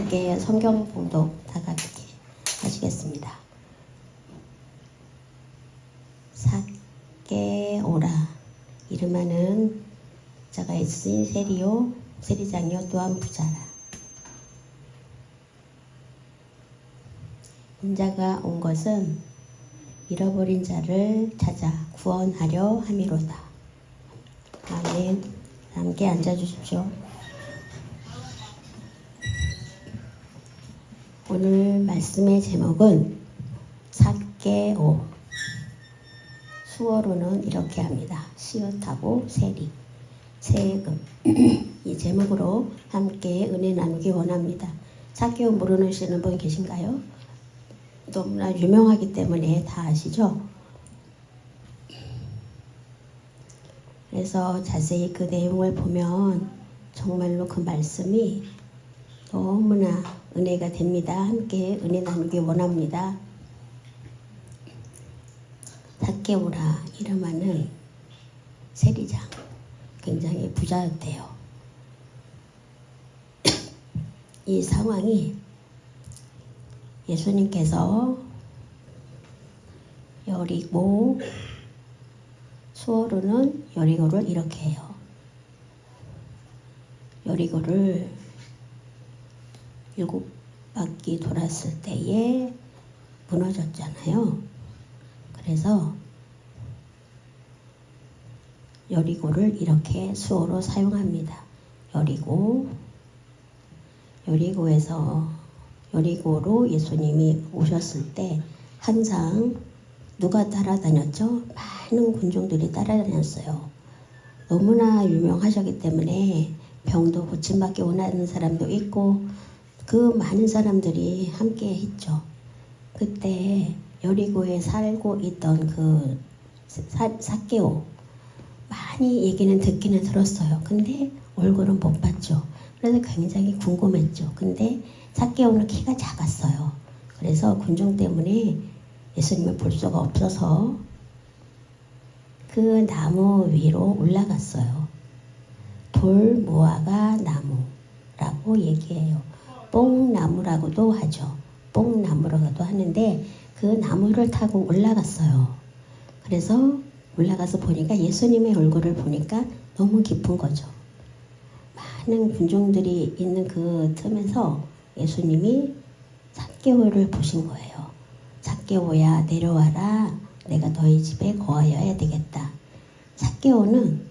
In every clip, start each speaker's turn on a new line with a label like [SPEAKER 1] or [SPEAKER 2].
[SPEAKER 1] 함께 성경 봉독 다 같이 하시겠습니다. 삭개오라 이름하는 자가 있으니 세리장이요 또한 부자라. 인자가 온 것은 잃어버린 자를 찾아 구원하려 함이로다. 아멘. 함께 앉아주십시오. 오늘 말씀의 제목은 삭개오. 수어로는 이렇게 합니다. 시옷하고 세리, 세금. 이 제목으로 함께 은혜 나누기 원합니다. 삭개오 모르시는 분 계신가요? 너무나 유명하기 때문에 다 아시죠? 그래서 자세히 그 내용을 보면 정말로 그 말씀이 너무나 은혜가 됩니다. 함께 은혜 나누기 원합니다. 삭개오라 이름하는 세리장, 굉장히 부자였대요. 이 상황이 예수님께서 여리고, 수어로는 여리고를 이렇게 해요. 여리고를 7바퀴 돌았을 때에 무너졌잖아요. 그래서 여리고를 이렇게 수어로 사용합니다. 여리고로 예수님이 오셨을 때 항상 누가 따라다녔죠? 많은 군중들이 따라다녔어요. 너무나 유명하셨기 때문에 병도 고침받기 원하는 사람도 있고 그 많은 사람들이 함께 했죠. 그때 여리고에 살고 있던 그 삭개오, 많이 얘기는 듣기는 들었어요. 근데 얼굴은 못 봤죠. 그래서 굉장히 궁금했죠. 근데 삭개오는 키가 작았어요. 그래서 군중 때문에 예수님을 볼 수가 없어서 그 나무 위로 올라갔어요. 돌무화과 나무라고 얘기해요. 뽕나무라고도 하죠. 뽕나무라고도 하는데 그 나무를 타고 올라갔어요. 그래서 올라가서 보니까 예수님의 얼굴을 보니까 너무 기쁜 거죠. 많은 군중들이 있는 그 틈에서 예수님이 삭개오를 보신 거예요. 삭개오야 내려와라. 내가 너희 집에 거하여야 되겠다. 삭개오는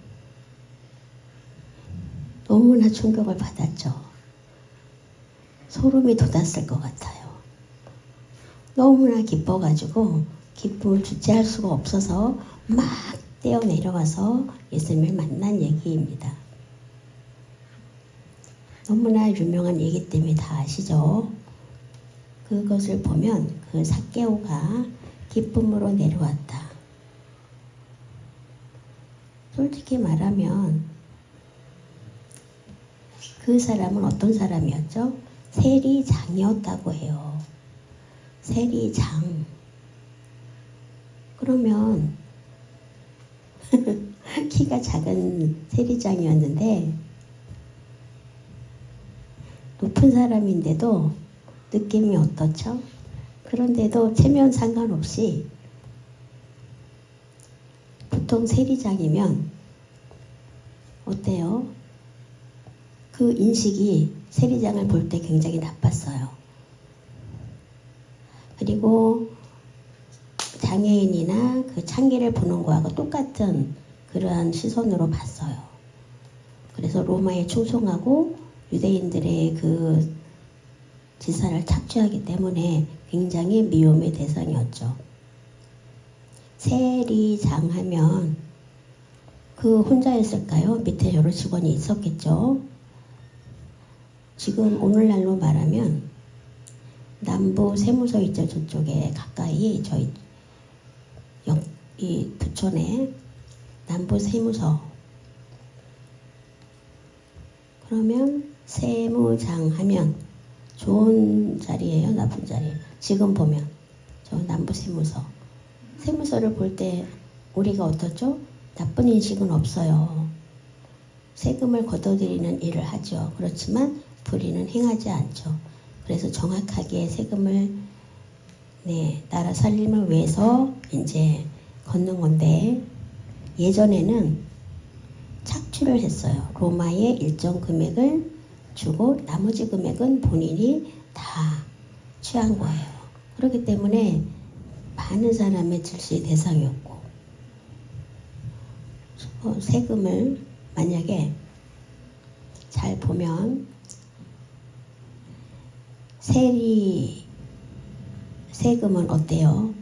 [SPEAKER 1] 너무나 충격을 받았죠. 소름이 돋았을 것 같아요. 너무나 기뻐가지고 기쁨을 주체할 수가 없어서 막 뛰어 내려와서 예수님을 만난 얘기입니다. 너무나 유명한 얘기 때문에 다 아시죠? 그것을 보면 그 삭개오가 기쁨으로 내려왔다. 솔직히 말하면 그 사람은 어떤 사람이었죠? 세리장이었다고 해요. 세리장. 그러면 키가 작은 세리장이었는데 높은 사람인데도 느낌이 어떻죠? 그런데도 체면 상관없이 보통 세리장이면 어때요? 그 인식이 세리장을 볼 때 굉장히 나빴어요. 그리고 장애인이나 그 창기를 보는 거하고 똑같은 그러한 시선으로 봤어요. 그래서 로마에 충성하고 유대인들의 그 지사를 착취하기 때문에 굉장히 미움의 대상이었죠. 세리장 하면 그 혼자였을까요? 밑에 여러 직원이 있었겠죠. 지금 오늘날로 말하면 남부 세무서 있죠. 저쪽에 가까이 저희 이 부촌에 남부 세무서. 그러면 세무장 하면 좋은 자리예요, 나쁜 자리예요? 지금 보면 저 남부 세무서를 볼 때 우리가 어떻죠? 나쁜 인식은 없어요. 세금을 걷어들이는 일을 하죠. 그렇지만 불의는 행하지 않죠. 그래서 정확하게 세금을 나라 살림을 위해서 이제 걷는 건데, 예전에는 착취를 했어요. 로마에 일정 금액을 주고 나머지 금액은 본인이 다 취한 거예요. 그렇기 때문에 많은 사람의 질시의 대상이었고, 세금을 만약에 잘 보면 세금은 어때요?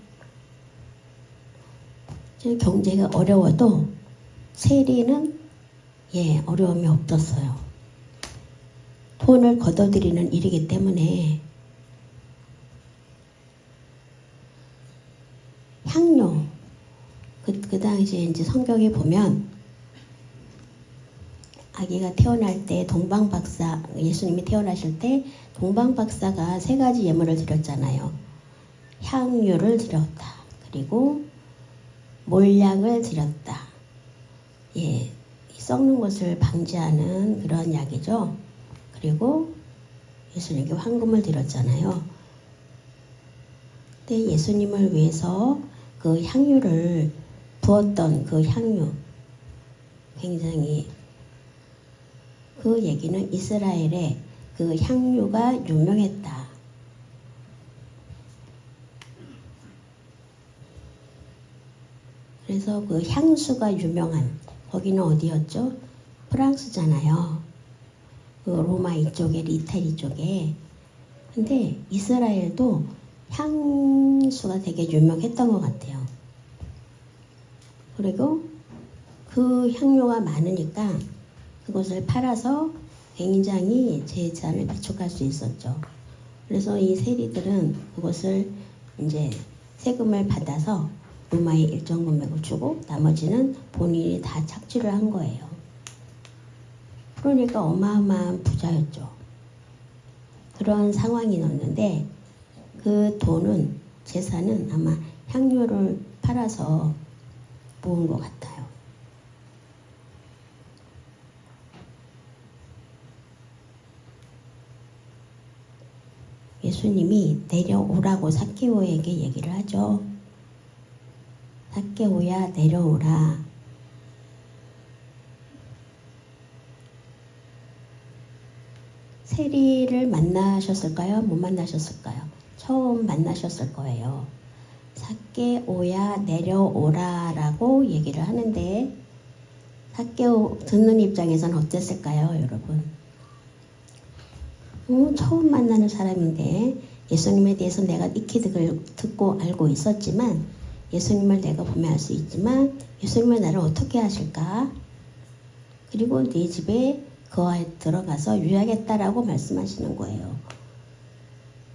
[SPEAKER 1] 경제가 어려워도 세리는 어려움이 없었어요. 돈을 걷어들이는 일이기 때문에. 향료, 그 당시에 이제 성경에 보면 아기가 태어날 때 예수님이 태어나실 때 동방박사가 3가지 예물을 드렸잖아요. 향유를 드렸다. 그리고 몰약을 드렸다. 썩는 것을 방지하는 그런 약이죠. 그리고 예수님께 황금을 드렸잖아요. 근데 예수님을 위해서 그 향유를 부었던 그 향유, 굉장히 그 얘기는 이스라엘에 그 향유가 유명했다. 그래서 그 향수가 유명한 거기는 어디였죠? 프랑스잖아요. 그 로마 이쪽에, 이태리 쪽에. 근데 이스라엘도 향수가 되게 유명했던 것 같아요. 그리고 그 향료가 많으니까 그것을 팔아서 굉장히 재산을 비축할 수 있었죠. 그래서 이 세리들은 그것을 이제 세금을 받아서 로마에 일정 금액을 주고 나머지는 본인이 다 착취를 한 거예요. 그러니까 어마어마한 부자였죠. 그런 상황이었는데 그 돈은, 재산은 아마 향료를 팔아서 모은 것 같아요. 예수님이 내려오라고 삭개오에게 얘기를 하죠. 삭개오야, 내려오라. 세리를 만나셨을까요? 못 만나셨을까요? 처음 만나셨을 거예요. 삭개오야, 내려오라 라고 얘기를 하는데, 삭개오 듣는 입장에서는 어땠을까요, 여러분? 처음 만나는 사람인데 예수님에 대해서 내가 익히 듣고 알고 있었지만, 예수님을 내가 보면 알 수 있지만 예수님은 나를 어떻게 하실까? 그리고 네 집에 들어가서 유하겠다라고 말씀하시는 거예요.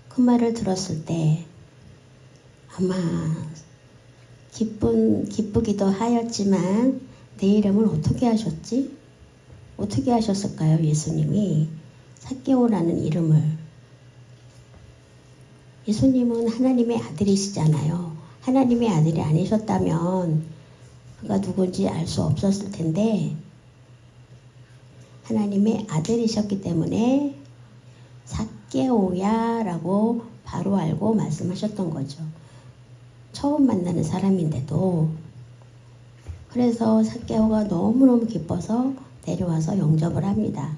[SPEAKER 1] 그 말을 들었을 때 아마 기쁘기도 하였지만 내 이름을 어떻게 하셨지? 어떻게 하셨을까요? 예수님이 삭개오라는 이름을. 예수님은 하나님의 아들이시잖아요. 하나님의 아들이 아니셨다면 그가 누군지 알 수 없었을 텐데 하나님의 아들이셨기 때문에 삭개오야 라고 바로 알고 말씀하셨던 거죠. 처음 만나는 사람인데도. 그래서 삭개오가 너무너무 기뻐서 내려와서 영접을 합니다.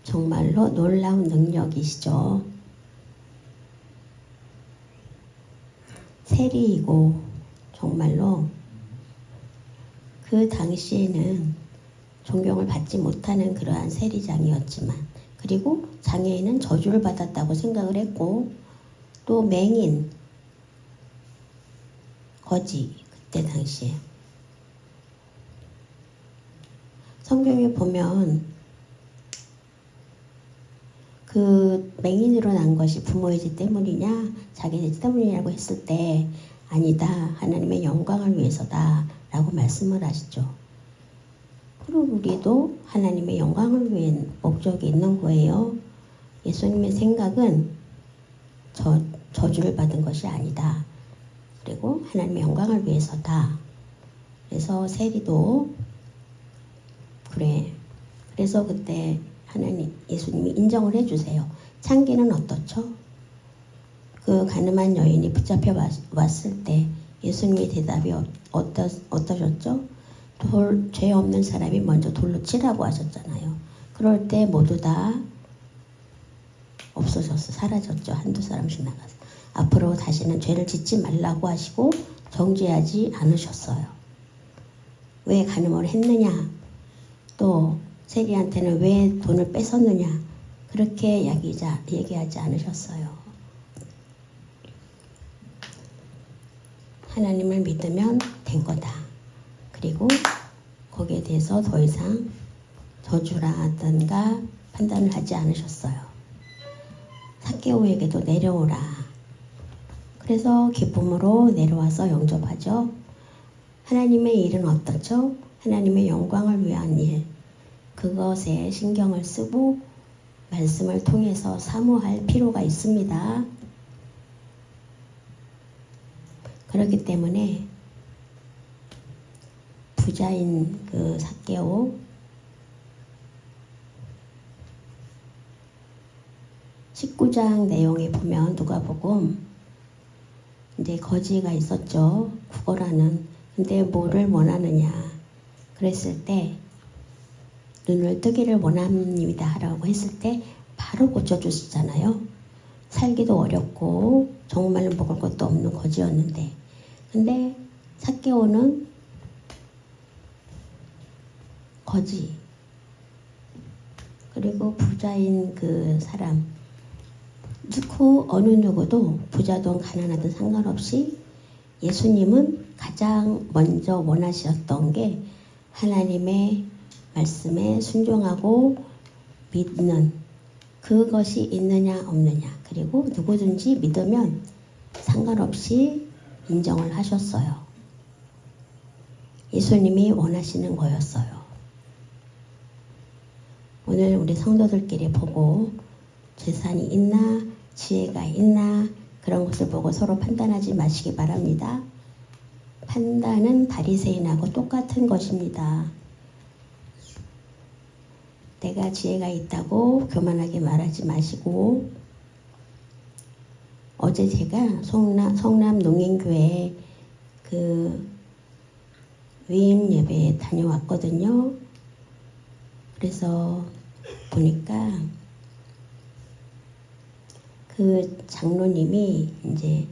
[SPEAKER 1] 정말로 놀라운 능력이시죠. 세리이고 정말로 그 당시에는 존경을 받지 못하는 그러한 세리장이었지만, 그리고 장애인은 저주를 받았다고 생각을 했고, 또 맹인, 거지, 그때 당시에 성경에 보면 그 맹인으로 난 것이 부모의 죄 때문이냐 자기 죄 때문이냐고 했을 때 아니다, 하나님의 영광을 위해서다 라고 말씀을 하시죠. 그리고 우리도 하나님의 영광을 위한 목적이 있는 거예요. 예수님의 생각은 저주를 받은 것이 아니다. 그리고 하나님의 영광을 위해서다. 그래서 세리도 그래. 그래서 그때 하나님, 예수님이 인정을 해주세요. 창기는 어떻죠? 그 가늠한 여인이 붙잡혀 왔을 때 예수님의 대답이 어떠셨죠? 죄 없는 사람이 먼저 돌로 치라고 하셨잖아요. 그럴 때 모두 다 없어졌어, 사라졌죠. 한두 사람씩 나가서. 앞으로 다시는 죄를 짓지 말라고 하시고 정죄하지 않으셨어요. 왜 간음을 했느냐? 또 세리한테는 왜 돈을 뺏었느냐? 그렇게 얘기하지 않으셨어요. 하나님을 믿으면 된 거다. 그리고 거기에 대해서 더 이상 저주라든가 판단을 하지 않으셨어요. 삭개오에게도 내려오라. 그래서 기쁨으로 내려와서 영접하죠. 하나님의 일은 어떻죠? 하나님의 영광을 위한 일. 그것에 신경을 쓰고 말씀을 통해서 사모할 필요가 있습니다. 그렇기 때문에 부자인 그 삭개오, 19장 내용에 보면 누가복음 이제 거지가 있었죠. 구걸하는. 근데 뭐를 원하느냐 그랬을 때 눈을 뜨기를 원합니다 라고 했을 때 바로 고쳐주시잖아요. 살기도 어렵고 정말 먹을 것도 없는 거지였는데, 근데 삭개오는 거지, 그리고 부자인 그 사람, 어느 누구도 부자든 가난하든 상관없이 예수님은 가장 먼저 원하셨던 게 하나님의 말씀에 순종하고 믿는 그것이 있느냐 없느냐, 그리고 누구든지 믿으면 상관없이 인정을 하셨어요. 예수님이 원하시는 거였어요. 오늘 우리 성도들끼리 보고 재산이 있나 지혜가 있나 그런 것을 보고 서로 판단하지 마시기 바랍니다. 판단은 바리새인하고 똑같은 것입니다. 내가 지혜가 있다고 교만하게 말하지 마시고, 어제 제가 성남 농인교회 그 위임 예배에 다녀왔거든요. 그래서 보니까 그 장로님이 이제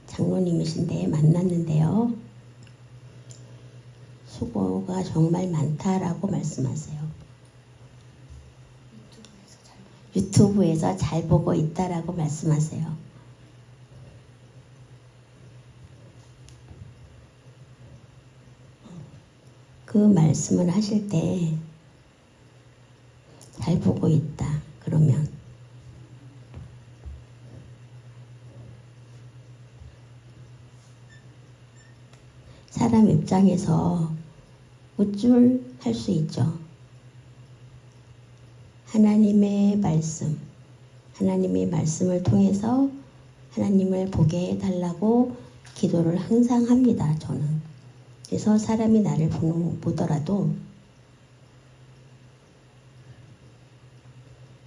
[SPEAKER 1] 장로님이신데 만났는데요. 수고가 정말 많다라고 말씀하세요. 유튜브에서 잘 보고 있다라고 말씀하세요. 그 말씀을 하실 때 잘 보고 있다 그러면 사람 입장에서 우쭐할 수 있죠. 하나님의 말씀을 통해서 하나님을 보게 해달라고 기도를 항상 합니다. 저는. 그래서 사람이 나를 보더라도,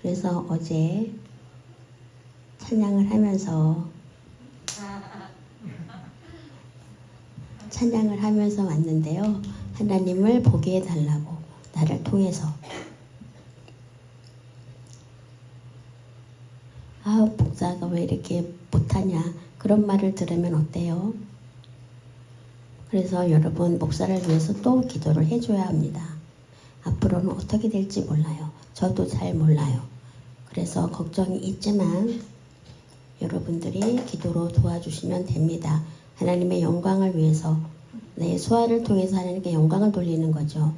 [SPEAKER 1] 그래서 어제 찬양을 하면서 왔는데요. 하나님을 보게 해달라고, 나를 통해서. 목사가 왜 이렇게 못하냐, 그런 말을 들으면 어때요? 그래서 여러분, 목사를 위해서 또 기도를 해줘야 합니다. 앞으로는 어떻게 될지 몰라요. 저도 잘 몰라요. 그래서 걱정이 있지만 여러분들이 기도로 도와주시면 됩니다. 하나님의 영광을 위해서, 내 수화를 통해서 하나님께 영광을 돌리는 거죠.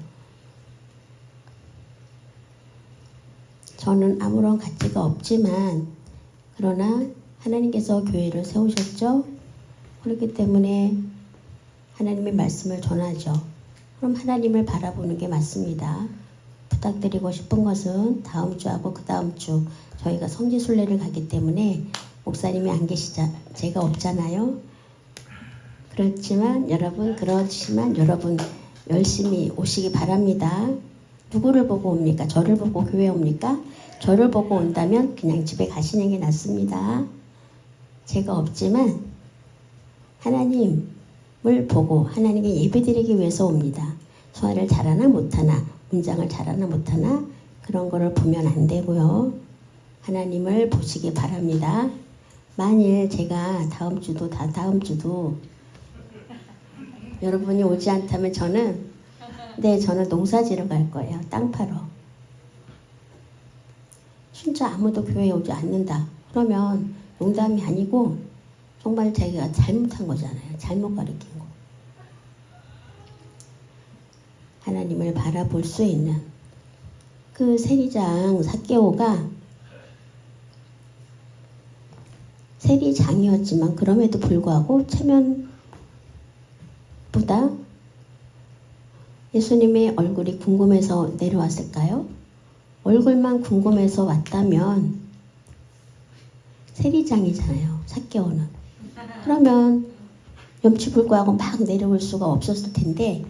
[SPEAKER 1] 저는 아무런 가치가 없지만, 그러나 하나님께서 교회를 세우셨죠. 그렇기 때문에 하나님의 말씀을 전하죠. 그럼 하나님을 바라보는 게 맞습니다. 부탁드리고 싶은 것은 다음 주하고 그 다음 주 저희가 성지순례를 가기 때문에 목사님이 안 계시자 제가 없잖아요. 그렇지만 여러분 열심히 오시기 바랍니다. 누구를 보고 옵니까? 저를 보고 교회 옵니까? 저를 보고 온다면 그냥 집에 가시는 게 낫습니다. 제가 없지만 하나님을 보고 하나님께 예배드리기 위해서 옵니다. 소화를 잘하나 못하나, 문장을 잘하나 못하나 그런 거를 보면 안 되고요. 하나님을 보시기 바랍니다. 만일 제가 다음 주도 여러분이 오지 않다면 저는 농사 지러 갈 거예요. 땅 파러. 진짜 아무도 교회에 오지 않는다. 그러면 농담이 아니고 정말 자기가 잘못한 거잖아요. 잘못 가르친 거. 하나님을 바라볼 수 있는 그 세리장 삭개오가 세리장이었지만 그럼에도 불구하고 체면보다 예수님의 얼굴이 궁금해서 내려왔을까요? 얼굴만 궁금해서 왔다면 세리장이잖아요. 삭개오는. 그러면 염치불구하고 막 내려올 수가 없었을 텐데,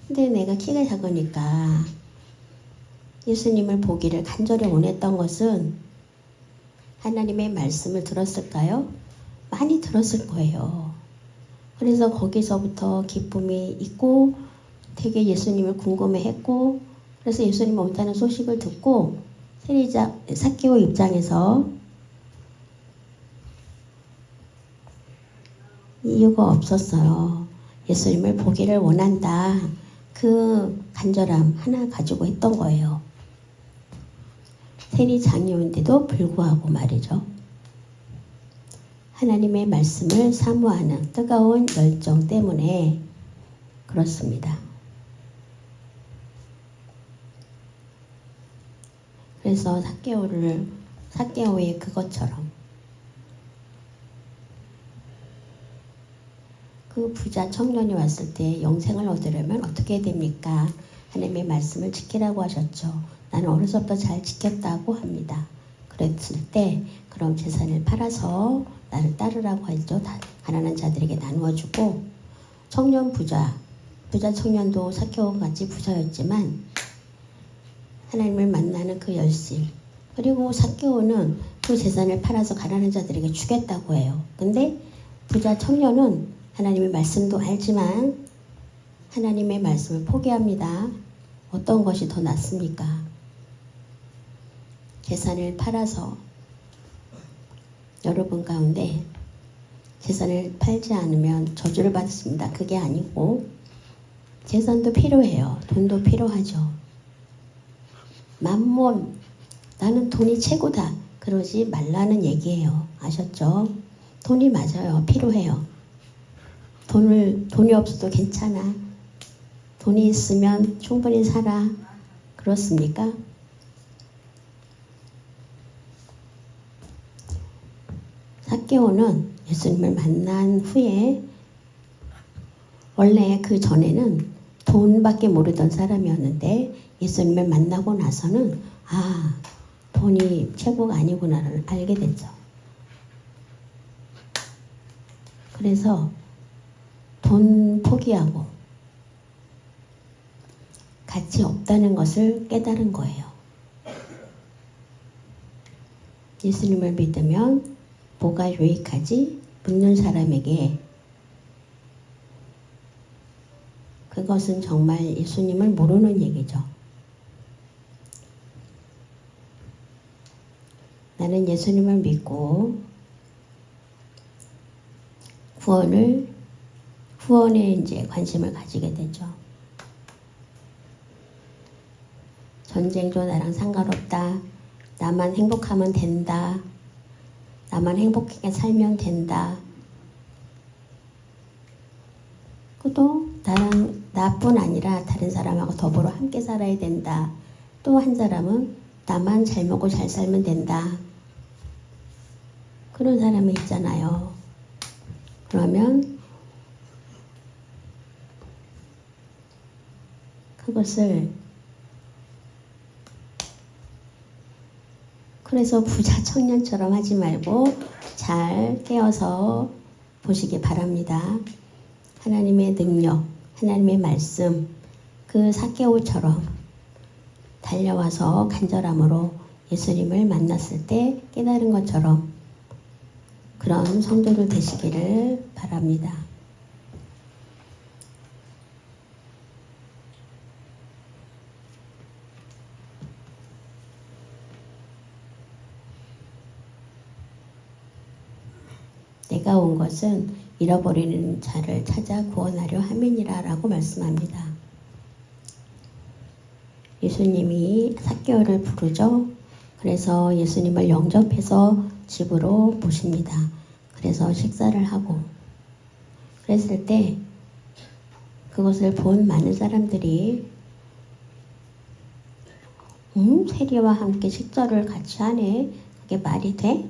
[SPEAKER 1] 근데 내가 키가 작으니까 예수님을 보기를 간절히 원했던 것은 하나님의 말씀을 들었을까요? 많이 들었을 거예요. 그래서 거기서부터 기쁨이 있고 되게 예수님을 궁금해했고, 그래서 예수님 온다는 소식을 듣고 세리장 삭개오 입장에서 이유가 없었어요. 예수님을 보기를 원한다. 그 간절함 하나 가지고 했던 거예요. 세리장이온데도 불구하고 말이죠. 하나님의 말씀을 사모하는 뜨거운 열정 때문에 그렇습니다. 그래서 삭개오의 그것처럼 그 부자 청년이 왔을 때 영생을 얻으려면 어떻게 됩니까? 하나님의 말씀을 지키라고 하셨죠. 나는 어려서부터 잘 지켰다고 합니다. 그랬을 때 그럼 재산을 팔아서 나를 따르라고 했죠. 가난한 자들에게 나누어주고, 청년 부자 청년도 삭개오와 같이 부자였지만 하나님을 만나는 그 열심, 그리고 삭개오는 그 재산을 팔아서 가난한 자들에게 주겠다고 해요. 근데 부자 청년은 하나님의 말씀도 알지만 하나님의 말씀을 포기합니다. 어떤 것이 더 낫습니까? 재산을 팔아서, 여러분 가운데 재산을 팔지 않으면 저주를 받습니다. 그게 아니고 재산도 필요해요. 돈도 필요하죠. 만몬, 나는 돈이 최고다. 그러지 말라는 얘기예요. 아셨죠? 돈이 맞아요. 필요해요. 돈이 없어도 괜찮아. 돈이 있으면 충분히 살아. 그렇습니까? 삭개오는 예수님을 만난 후에, 원래 그 전에는 돈밖에 모르던 사람이었는데 예수님을 만나고 나서는 돈이 최고가 아니구나를 알게 됐죠. 그래서 돈 포기하고 가치 없다는 것을 깨달은 거예요. 예수님을 믿으면 뭐가 유익하지? 묻는 사람에게 그것은 정말 예수님을 모르는 얘기죠. 나는 예수님을 믿고 후원에 이제 관심을 가지게 되죠. 전쟁도 나랑 상관없다. 나만 행복하면 된다. 나만 행복하게 살면 된다. 또 나뿐 아니라 다른 사람하고 더불어 함께 살아야 된다. 또 한 사람은 나만 잘 먹고 잘 살면 된다. 그런 사람이 있잖아요. 그러면 그래서 부자 청년처럼 하지 말고 잘 깨어서 보시기 바랍니다. 하나님의 능력, 하나님의 말씀, 그 삭개오처럼 달려와서 간절함으로 예수님을 만났을 때 깨달은 것처럼 그런 성도들 되시기를 바랍니다. 내가 온 것은 잃어버리는 자를 찾아 구원하려 함이니라 라고 말씀합니다. 예수님이 삭개오를 부르죠. 그래서 예수님을 영접해서 집으로 모십니다. 그래서 식사를 하고 그랬을 때 그것을 본 많은 사람들이 세리와 함께 식사를 같이 하네. 그게 말이 돼?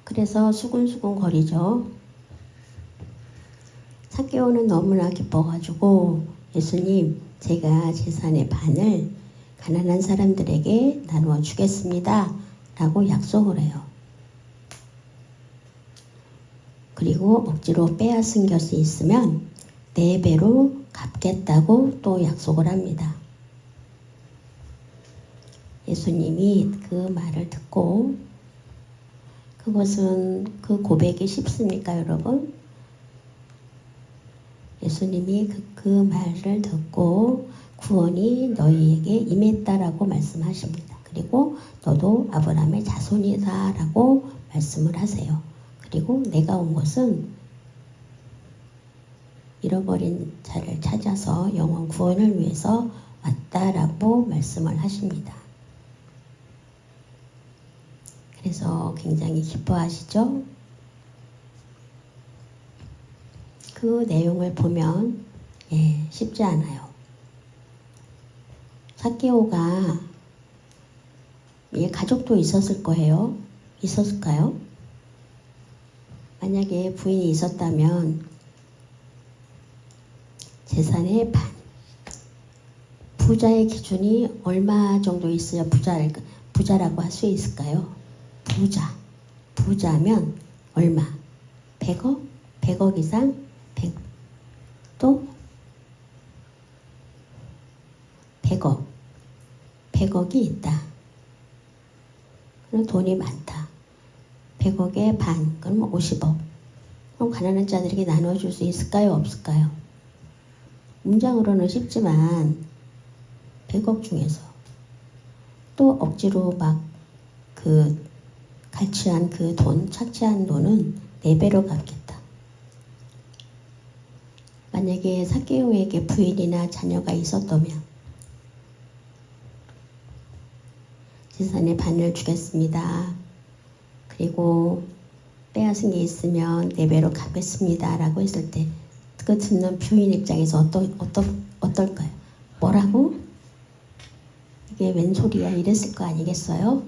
[SPEAKER 1] 그래서 수군수군 거리죠. 삭개오는 너무나 기뻐가지고 예수님, 제가 재산의 반을 가난한 사람들에게 나누어 주겠습니다 라고 약속을 해요. 그리고 억지로 빼앗은 것이 있으면 4배로 갚겠다고 또 약속을 합니다. 예수님이 그 말을 듣고 그것은 그 고백이 쉽습니까, 여러분? 예수님이 그 말을 듣고 구원이 너희에게 임했다라고 말씀하십니다. 그리고 너도 아브라함의 자손이다라고 말씀을 하세요. 그리고 내가 온 것은 잃어버린 자를 찾아서 영원 구원을 위해서 왔다라고 말씀을 하십니다. 그래서 굉장히 기뻐하시죠? 그 내용을 보면 쉽지 않아요. 삭개오가 가족도 있었을 거예요. 있었을까요? 만약에 부인이 있었다면 재산의 반. 부자의 기준이 얼마 정도 있어야 부자라고 할 수 있을까요? 부자면 얼마? 100억? 100억 이상? 100. 또 100억. 100억이 있다. 그럼 돈이 많다. 100억의 반, 그러면 50억. 그럼 가난한 자들에게 나눠줄 수 있을까요? 없을까요? 문장으로는 쉽지만 100억 중에서 또 억지로 막 갈취한 그 돈, 착취한 돈은 4배로 갚겠다. 만약에 삭개오에게 부인이나 자녀가 있었다면 재산의 반을 주겠습니다. 그리고 빼앗은 게 있으면 4배로 갚겠습니다. 라고 했을 때 그 듣는 부인 입장에서 어떨까요? 뭐라고? 이게 웬 소리야? 이랬을 거 아니겠어요?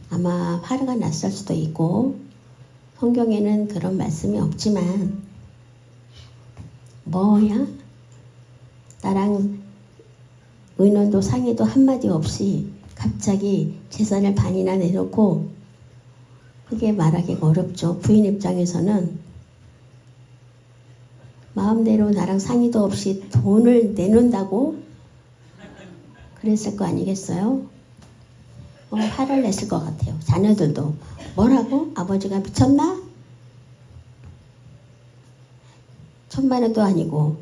[SPEAKER 1] 아마 화가 났을 수도 있고 성경에는 그런 말씀이 없지만 뭐야? 나랑 의논도 상의도 한마디 없이 갑자기 재산을 반이나 내놓고 그게 말하기가 어렵죠. 부인 입장에서는 마음대로 나랑 상의도 없이 돈을 내놓는다고 그랬을 거 아니겠어요? 화를 냈을 것 같아요. 자녀들도 뭐라고? 아버지가 미쳤나? 1000만 원도 아니고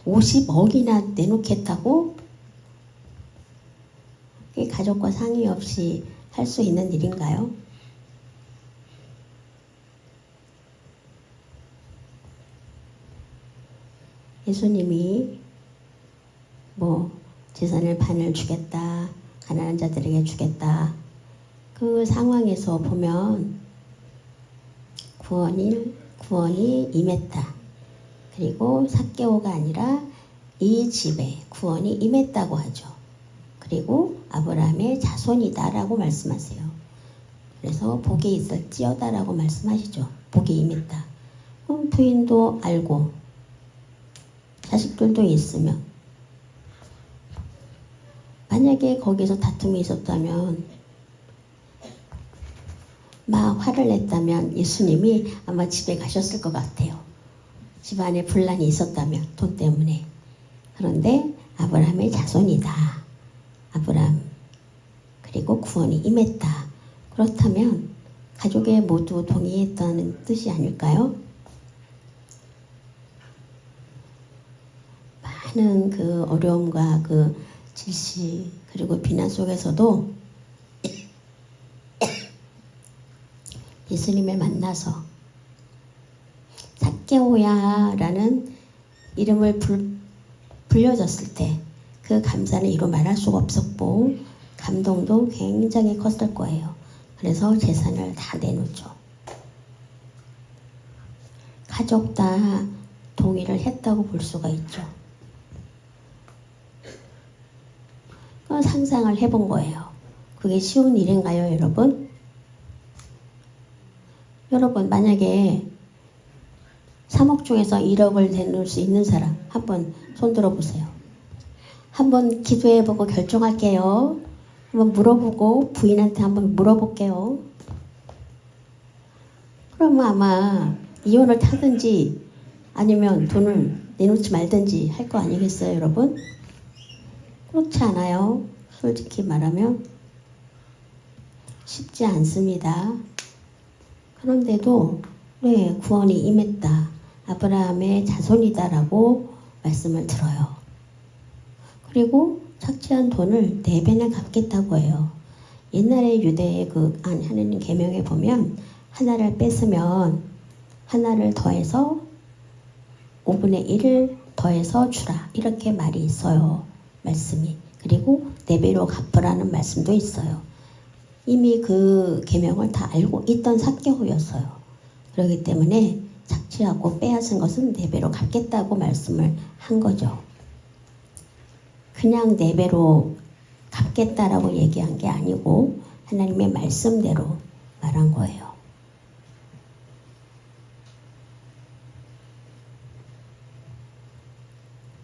[SPEAKER 1] 50억이나 내놓겠다고? 그게 가족과 상의 없이 할 수 있는 일인가요? 예수님이 재산을 반을 주겠다, 가난한 자들에게 주겠다. 그 상황에서 보면 구원이 임했다. 그리고 삭개오가 아니라 이 집에 구원이 임했다고 하죠. 그리고 아브라함의 자손이다라고 말씀하세요. 그래서 복이 있을지어다라고 말씀하시죠. 복이 임했다. 그럼 부인도 알고 자식들도 있으면 만약에 거기서 다툼이 있었다면 막 화를 냈다면 예수님이 아마 집에 가셨을 것 같아요. 집안에 분란이 있었다면 돈 때문에. 그런데 아브라함의 자손이다. 아브라함 그리고 구원이 임했다. 그렇다면 가족에 모두 동의했다는 뜻이 아닐까요? 많은 그 어려움과 그 질시 그리고 비난 속에서도 예수님을 만나서 삭개오야라는 이름을 불려졌을 때 그 감사는 이루 말할 수가 없었고 감동도 굉장히 컸을 거예요. 그래서 재산을 다 내놓죠. 가족 다 동의를 했다고 볼 수가 있죠. 상상을 해본 거예요. 그게 쉬운 일인가요, 여러분? 여러분, 만약에 3억 중에서 1억을 내놓을 수 있는 사람 한번 손 들어보세요. 한번 기도해보고 결정할게요. 한번 물어보고 부인한테 한번 물어볼게요. 그러면 아마 이혼을 타든지 아니면 돈을 내놓지 말든지 할 거 아니겠어요, 여러분? 그렇지 않아요. 솔직히 말하면 쉽지 않습니다. 그런데도 왜 구원이 임했다. 아브라함의 자손이다라고 말씀을 들어요. 그리고 착취한 돈을 4배나 갚겠다고 해요. 옛날에 유대의 하나님 계명에 보면 하나를 뺏으면 하나를 더해서 5분의 1을 더해서 주라. 이렇게 말이 있어요. 말씀이. 그리고 4배로 갚으라는 말씀도 있어요. 이미 그 계명을 다 알고 있던 삭개오였어요. 그렇기 때문에 착취하고 빼앗은 것은 4배로 갚겠다고 말씀을 한 거죠. 그냥 4배로 갚겠다라고 얘기한 게 아니고 하나님의 말씀대로 말한 거예요.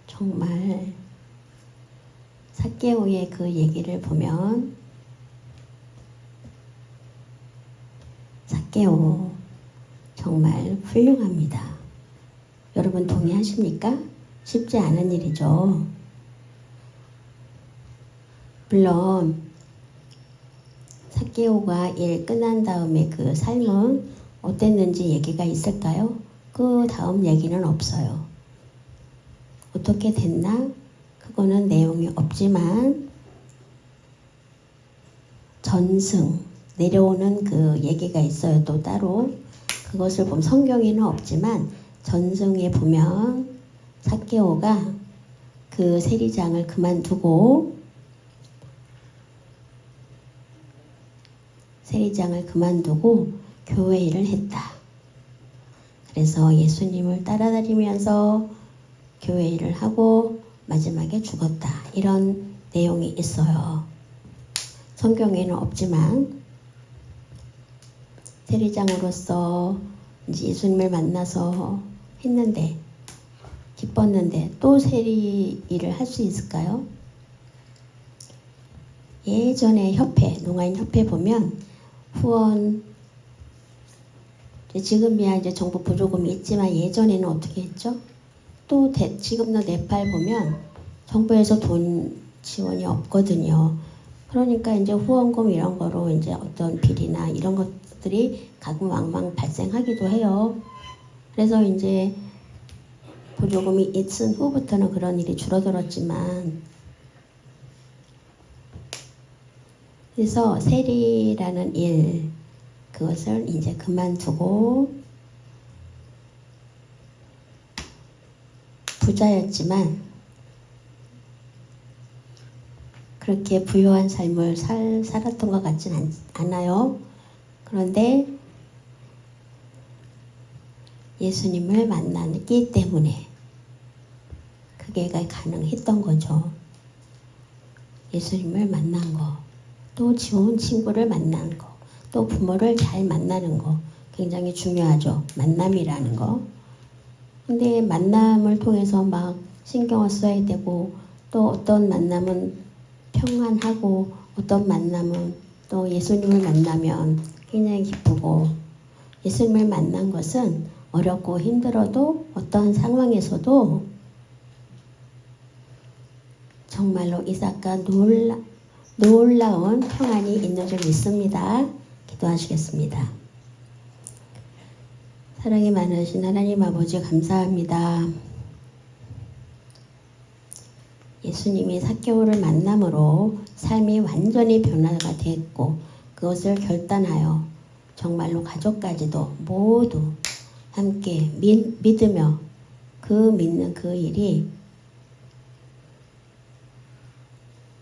[SPEAKER 1] 정말 삭개오의 그 얘기를 보면 삭개오 정말 훌륭합니다. 여러분 동의하십니까? 쉽지 않은 일이죠. 물론 삭개오가 일 끝난 다음에 그 삶은 어땠는지 얘기가 있을까요? 그 다음 얘기는 없어요. 어떻게 됐나? 그거는 내용이 없지만 전승 내려오는 그 얘기가 있어요. 또 따로 그것을 보면 성경에는 없지만 전승에 보면 삭개오가 그 세리장을 그만두고 교회 일을 했다. 그래서 예수님을 따라다니면서 교회 일을 하고 마지막에 죽었다. 이런 내용이 있어요. 성경에는 없지만 세리장으로서 이제 예수님을 만나서 했는데 기뻤는데 또 세리 일을 할 수 있을까요? 예전에 협회, 농아인 협회 보면 후원 지금이야 이제 정부 보조금이 있지만 예전에는 어떻게 했죠? 또 지금도 네팔 보면 정부에서 돈 지원이 없거든요. 그러니까 이제 후원금 이런 거로 이제 어떤 비리나 이런 것들이 가금왕망 발생하기도 해요. 그래서 이제 보조금이 있은 후부터는 그런 일이 줄어들었지만 그래서 세리라는 일 그것을 이제 그만두고 부자였지만 그렇게 부유한 삶을 살았던 것 같진 않아요. 그런데 예수님을 만났기 때문에 그게 가능했던 거죠. 예수님을 만난 거, 또 좋은 친구를 만난 거, 또 부모를 잘 만나는 거 굉장히 중요하죠. 만남이라는 거. 근데 만남을 통해서 막 신경을 써야 되고 또 어떤 만남은 평안하고 어떤 만남은 또 예수님을 만나면 굉장히 기쁘고 예수님을 만난 것은 어렵고 힘들어도 어떠한 상황에서도 정말로 이삭과 놀라운 평안이 있는 줄 믿습니다. 기도하시겠습니다. 사랑이 많으신 하나님 아버지 감사합니다. 예수님이 삭개오를 만남으로 삶이 완전히 변화가 됐고 그것을 결단하여 정말로 가족까지도 모두 함께 믿으며 믿는 그 일이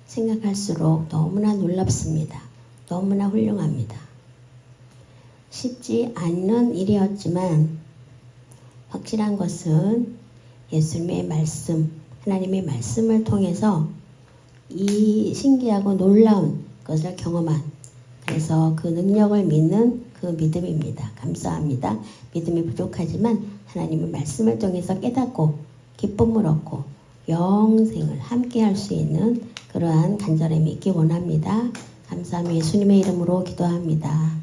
[SPEAKER 1] 생각할수록 너무나 놀랍습니다. 너무나 훌륭합니다. 쉽지 않는 일이었지만 확실한 것은 예수님의 말씀, 하나님의 말씀을 통해서 이 신기하고 놀라운 것을 경험한, 그래서 그 능력을 믿는 그 믿음입니다. 감사합니다. 믿음이 부족하지만 하나님의 말씀을 통해서 깨닫고 기쁨을 얻고 영생을 함께 할 수 있는 그러한 간절함이 있기 원합니다. 감사하며 예수님의 이름으로 기도합니다.